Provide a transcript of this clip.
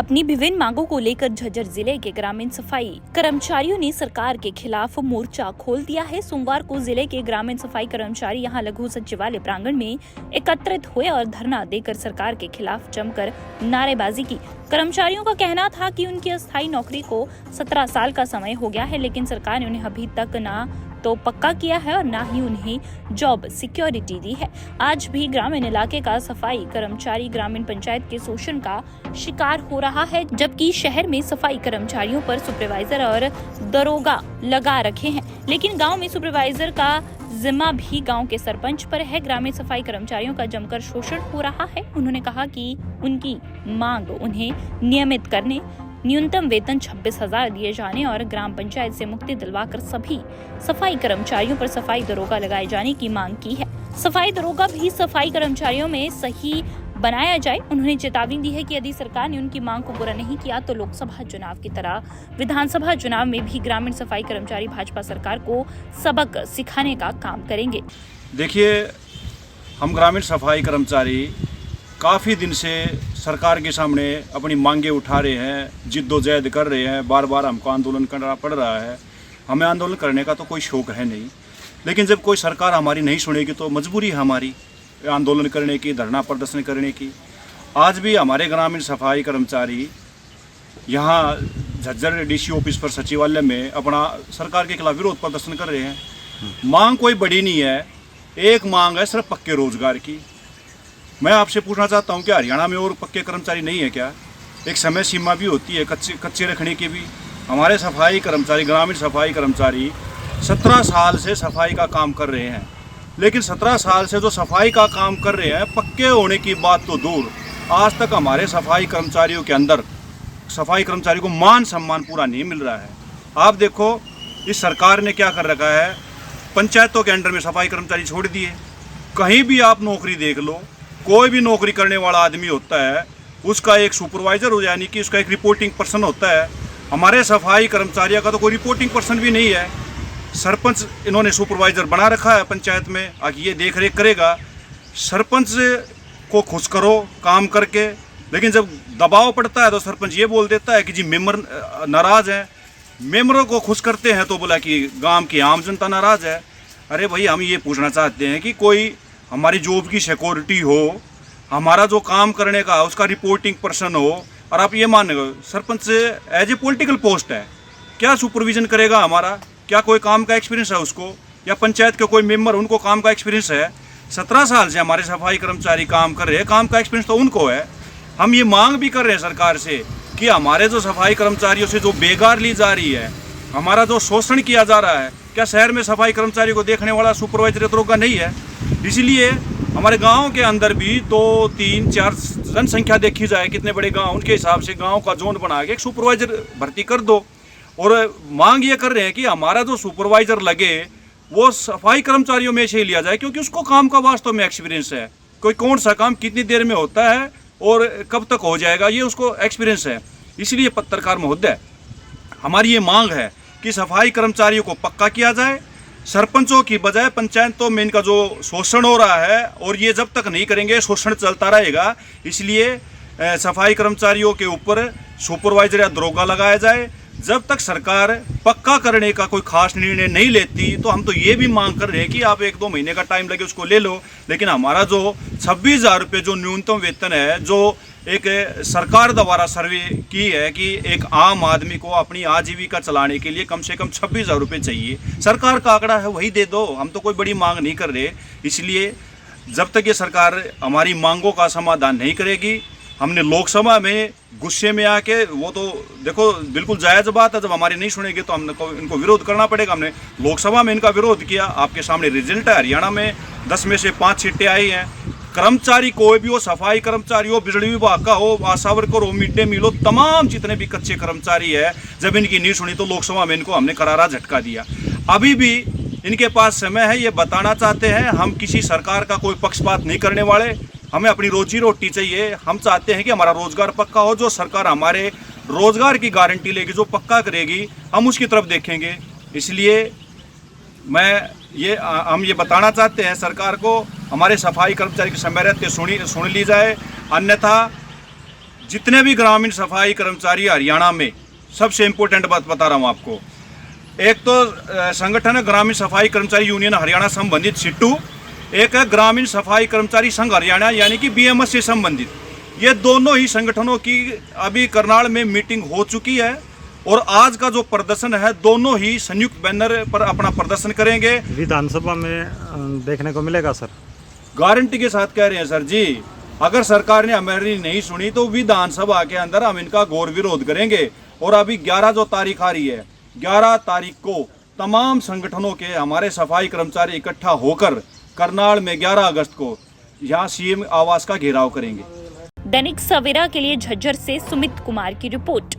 अपनी विभिन्न मांगों को लेकर झज्जर जिले के ग्रामीण सफाई कर्मचारियों ने सरकार के खिलाफ मोर्चा खोल दिया है। सोमवार को जिले के ग्रामीण सफाई कर्मचारी यहां लघु सचिवालय प्रांगण में एकत्रित हुए और धरना देकर सरकार के खिलाफ जमकर नारेबाजी की। कर्मचारियों का कहना था कि उनकी अस्थायी नौकरी को 17 साल का समय हो गया है, लेकिन सरकार ने उन्हें अभी तक ना तो पक्का किया है और ना ही उन्हें जॉब सिक्योरिटी दी है। आज भी ग्रामीण इलाके का सफाई कर्मचारी ग्रामीण पंचायत के शोषण का शिकार हो रहा है, जबकि शहर में सफाई कर्मचारियों पर सुपरवाइजर और दरोगा लगा रखे हैं, लेकिन गांव में सुपरवाइजर का जिम्मा भी गांव के सरपंच पर है। ग्रामीण सफाई कर्मचारियों का जमकर शोषण हो रहा है। उन्होंने कहा कि उनकी मांग उन्हें नियमित करने, न्यूनतम वेतन 26,000 दिए जाने और ग्राम पंचायत से मुक्ति दिलवाकर सभी सफाई कर्मचारियों पर सफाई दरोगा लगाए जाने की मांग की है। सफाई दरोगा भी सफाई कर्मचारियों में सही बनाया जाए। उन्होंने चेतावनी दी है कि यदि सरकार ने उनकी मांग को पूरा नहीं किया तो लोकसभा चुनाव की तरह विधानसभा चुनाव में भी ग्रामीण सफाई कर्मचारी भाजपा सरकार को सबक सिखाने का काम करेंगे। देखिए, हम ग्रामीण सफाई कर्मचारी काफ़ी दिन से सरकार के सामने अपनी मांगे उठा रहे हैं, जिद्दोजहद कर रहे हैं। बार बार हमको आंदोलन करना पड़ रहा है। हमें आंदोलन करने का तो कोई शौक है नहीं, लेकिन जब कोई सरकार हमारी नहीं सुनेगी तो मजबूरी है हमारी आंदोलन करने की, धरना प्रदर्शन करने की। आज भी हमारे ग्रामीण सफाई कर्मचारी यहाँ झज्जर डीसी ऑफिस पर सचिवालय में अपना सरकार के खिलाफ विरोध प्रदर्शन कर रहे हैं। मांग कोई बड़ी नहीं है, एक मांग है सिर्फ पक्के रोजगार की। मैं आपसे पूछना चाहता हूं कि हरियाणा में और पक्के कर्मचारी नहीं है क्या? एक समय सीमा भी होती है कच्चे रखने की भी। हमारे सफाई कर्मचारी, ग्रामीण सफाई कर्मचारी 17 साल से सफाई का काम कर रहे हैं, लेकिन 17 साल से जो सफाई का काम कर रहे हैं, पक्के होने की बात तो दूर, आज तक हमारे सफाई कर्मचारियों के अंदर सफाई कर्मचारी को मान सम्मान पूरा नहीं मिल रहा है। आप देखो, इस सरकार ने क्या कर रखा है, पंचायतों के अंडर में सफाई कर्मचारी छोड़ दिए। कहीं भी आप नौकरी देख लो, कोई भी नौकरी करने वाला आदमी होता है, उसका एक सुपरवाइजर हो, यानी कि उसका एक रिपोर्टिंग पर्सन होता है। हमारे सफाई कर्मचारियों का तो कोई रिपोर्टिंग पर्सन भी नहीं है। सरपंच इन्होंने सुपरवाइजर बना रखा है पंचायत में, आगे ये देख रेख करेगा। सरपंच को खुश करो काम करके, लेकिन जब दबाव पड़ता है तो सरपंच ये बोल देता है कि जी मेंबर नाराज़ हैं। मेंबरों को खुश करते हैं तो बोला कि गाँव की आम जनता नाराज़ है। अरे भाई, हम ये पूछना चाहते हैं कि कोई हमारी जॉब की सिक्योरिटी हो, हमारा जो काम करने का उसका रिपोर्टिंग पर्सन हो, और आप ये मान लो sarpanch as a political post है, क्या सुपरविजन करेगा हमारा? क्या कोई काम का एक्सपीरियंस है उसको? या पंचायत के कोई मेंबर, उनको काम का एक्सपीरियंस है? 17 साल से हमारे सफाई कर्मचारी काम कर रहे हैं, काम का एक्सपीरियंस तो उनको है। हम ये मांग भी कर रहे हैं सरकार से कि हमारे जो सफाई कर्मचारियों से जो बेगार ली जा रही है, हमारा जो शोषण किया जा रहा है, क्या शहर में सफाई कर्मचारी को देखने वाला सुपरवाइजर दरोगा नहीं है? इसलिए हमारे गांव के अंदर भी 2, 3, 4 जनसंख्या देखी जाए, कितने बड़े गांव, उनके हिसाब से गांव का जोन बना के एक सुपरवाइजर भर्ती कर दो। और मांग ये कर रहे हैं कि हमारा जो सुपरवाइजर लगे वो सफाई कर्मचारियों में से ही लिया जाए, क्योंकि उसको काम का वास्तव में एक्सपीरियंस है। कोई कौन सा काम कितनी देर में होता है और कब तक हो जाएगा, ये उसको एक्सपीरियंस है। इसलिए पत्रकार महोदय, हमारी ये मांग है कि सफाई कर्मचारियों को पक्का किया जाए। सरपंचों की बजाय पंचायतों में इनका जो शोषण हो रहा है, और ये जब तक नहीं करेंगे शोषण चलता रहेगा। इसलिए सफाई कर्मचारियों के ऊपर सुपरवाइजर या दरोगा लगाया जाए। जब तक सरकार पक्का करने का कोई खास निर्णय नहीं लेती, तो हम तो ये भी मांग कर रहे हैं कि आप 1-2 महीने का टाइम लगे उसको ले लो, लेकिन हमारा जो 26,000 रुपये जो न्यूनतम वेतन है, जो एक सरकार द्वारा सर्वे की है कि एक आम आदमी को अपनी आजीविका चलाने के लिए कम से कम 26,000 रुपये चाहिए, सरकार का आंकड़ा है वही दे दो। हम तो कोई बड़ी मांग नहीं कर रहे। इसलिए जब तक ये सरकार हमारी मांगों का समाधान नहीं करेगी, हमने लोकसभा में गुस्से में आके, वो तो देखो बिल्कुल जायज़ बात है, जब हमारी नहीं सुनेगी तो हमको इनको विरोध करना पड़ेगा। हमने लोकसभा में इनका विरोध किया, आपके सामने रिजल्ट है। हरियाणा में 10 में से 5 सीटें आई हैं। कर्मचारी कोई भी हो, सफाई कर्मचारी हो, बिजली विभाग का हो, आशा वर्कर हो, मिड डे मील हो, तमाम जितने भी कच्चे कर्मचारी है, जब इनकी नहीं सुनी तो लोकसभा में इनको हमने करारा झटका दिया। अभी भी इनके पास समय है, ये बताना चाहते हैं हम किसी सरकार का कोई पक्षपात नहीं करने वाले। हमें अपनी रोजी रोटी चाहिए। हम चाहते हैं कि हमारा रोजगार पक्का हो। जो सरकार हमारे रोजगार की गारंटी लेगी, जो पक्का करेगी, हम उसकी तरफ देखेंगे। इसलिए हम ये बताना चाहते हैं सरकार को, हमारे सफाई कर्मचारी की समय रहते सुन ली जाए, अन्यथा जितने भी ग्रामीण सफाई कर्मचारी हरियाणा में, सबसे इम्पोर्टेंट बात बता रहा हूँ आपको। एक तो संगठन है ग्रामीण सफाई कर्मचारी यूनियन हरियाणा संबंधित सिट्टू, एक है ग्रामीण सफाई कर्मचारी संघ हरियाणा यानी कि बीएमएस से संबंधित। ये दोनों ही संगठनों की अभी करनाल में मीटिंग हो चुकी है और आज का जो प्रदर्शन है दोनों ही संयुक्त बैनर पर अपना प्रदर्शन करेंगे। विधानसभा में देखने को मिलेगा सर? गारंटी के साथ कह रहे हैं सर जी। अगर सरकार ने हमारी नहीं सुनी तो विधानसभा के अंदर हम इनका घोर विरोध करेंगे। और अभी 11 जो तारीख आ रही है, 11 तारीख को तमाम संगठनों के हमारे सफाई कर्मचारी इकट्ठा होकर करनाल में 11 अगस्त को यहाँ सीएम आवास का घेराव करेंगे। दैनिक सवेरा के लिए झज्जर से सुमित कुमार की रिपोर्ट।